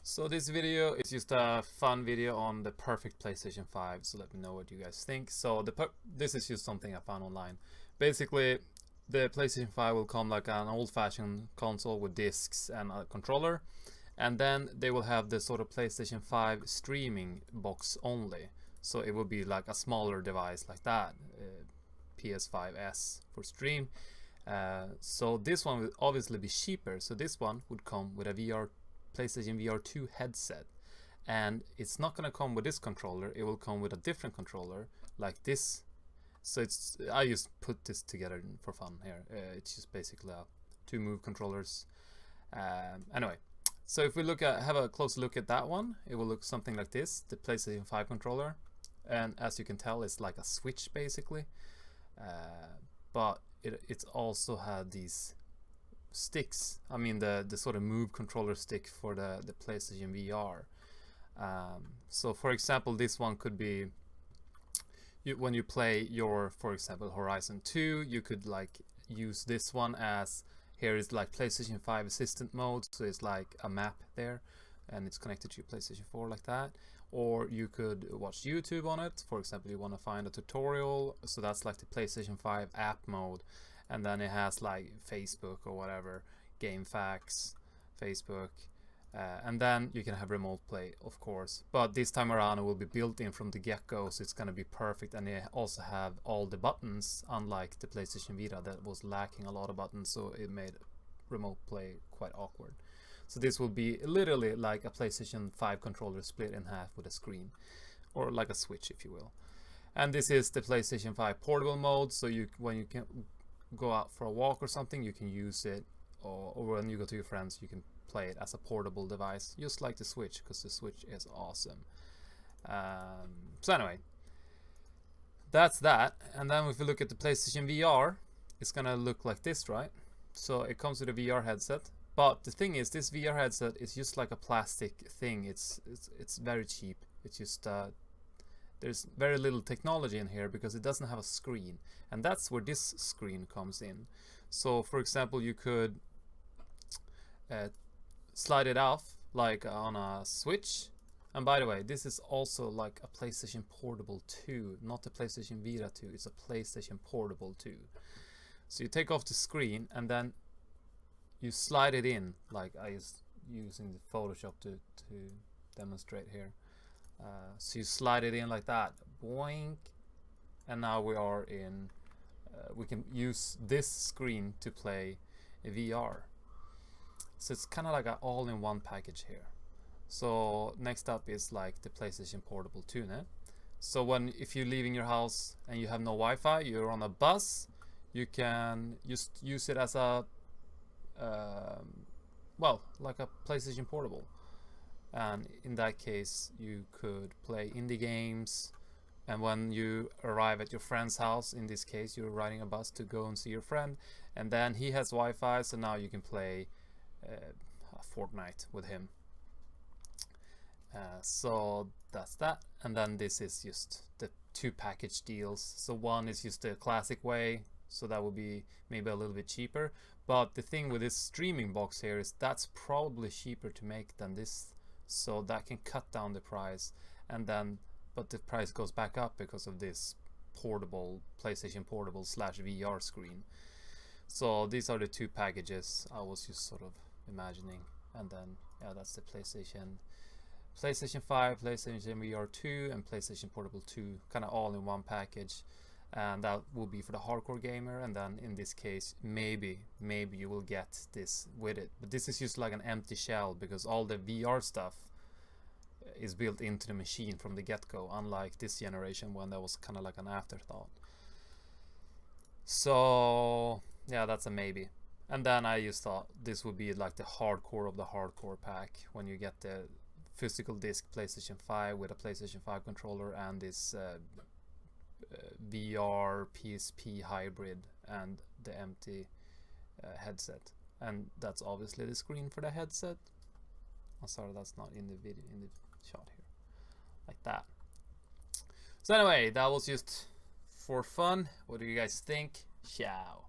So this video is just a fun video on the perfect PlayStation 5, so let me know what you guys think. So this is just something I found online. Basically, the PlayStation 5 will come like an old-fashioned console with discs and a controller, and then they will have the sort of PlayStation 5 streaming box only. So it will be like a smaller device like that, PS5s for stream. So this one will obviously be cheaper. So this one would come with a PlayStation VR 2 headset, and it's not gonna come with this controller. It will come with a different controller like this. So I just put this together for fun here. It's just basically two move controllers. Anyway, so if we have a close look at that one, it will look something like this, the PlayStation 5 controller. And as you can tell, it's like a Switch basically, but it's also had these sticks. I mean the sort of move controller stick for the PlayStation VR. So for example, this one could be when you play your, for example, Horizon 2, you could like use this one as, here is like PlayStation 5 assistant mode, so it's like a map there and it's connected to your PlayStation 4 like that. Or you could watch YouTube on it. For example, you want to find a tutorial, so that's like the PlayStation 5 app mode. And then it has like Facebook or whatever, game facts, Facebook, and then you can have remote play, of course. But this time around it will be built in from the get-go, so it's gonna be perfect. And it also have all the buttons, unlike the PlayStation Vita that was lacking a lot of buttons, so it made remote play quite awkward. So this will be literally like a PlayStation 5 controller split in half with a screen, or like a Switch if you will. And this is the PlayStation 5 portable mode, so when you can go out for a walk or something, you can use it, or when you go to your friends, you can play it as a portable device, just like the Switch, because the Switch is awesome. So anyway, that's that. And then if you look at the PlayStation VR, it's gonna look like this, right? So it comes with a VR headset, but the thing is, this VR headset is just like a plastic thing. It's very cheap. It's just there's very little technology in here because it doesn't have a screen, and that's where this screen comes in. So for example, you could slide it off like on a Switch. And by the way, this is also like a PlayStation Portable 2, not a PlayStation Vita 2, it's a PlayStation Portable 2. So you take off the screen and then you slide it in, like I was using the Photoshop to demonstrate here. So you slide it in like that, boink, and now we are in, we can use this screen to play a VR. So it's kind of like an all-in-one package here. So next up is like the PlayStation Portable 2 net. So if you're leaving your house and you have no Wi-Fi, you're on a bus, you can just use it as a well, like a PlayStation Portable. And in that case, you could play indie games. And when you arrive at your friend's house, in this case, you're riding a bus to go and see your friend, and then he has Wi-Fi, so now you can play Fortnite with him. So that's that. And then this is just the two package deals. So one is just the classic way, so that will be maybe a little bit cheaper. But the thing with this streaming box here is that's probably cheaper to make than this. So that can cut down the price, and then but the price goes back up because of this portable PlayStation Portable / VR screen. So these are the two packages I was just sort of imagining. And then yeah, that's the PlayStation 5, PlayStation VR 2, and PlayStation Portable 2, kind of all in one package. And that will be for the hardcore gamer. And then in this case, maybe you will get this with it, but this is just like an empty shell because all the VR stuff is built into the machine from the get-go, unlike this generation when that was kind of like an afterthought. So yeah, that's a maybe. And then I just thought this would be like the hardcore of the hardcore pack, when you get the physical disc PlayStation 5 with a PlayStation 5 controller and this VR PSP hybrid and the empty headset. And that's obviously the screen for the headset. I'm sorry, that's not in the video, in the shot here, like that. So anyway, that was just for fun. What do you guys think? Ciao.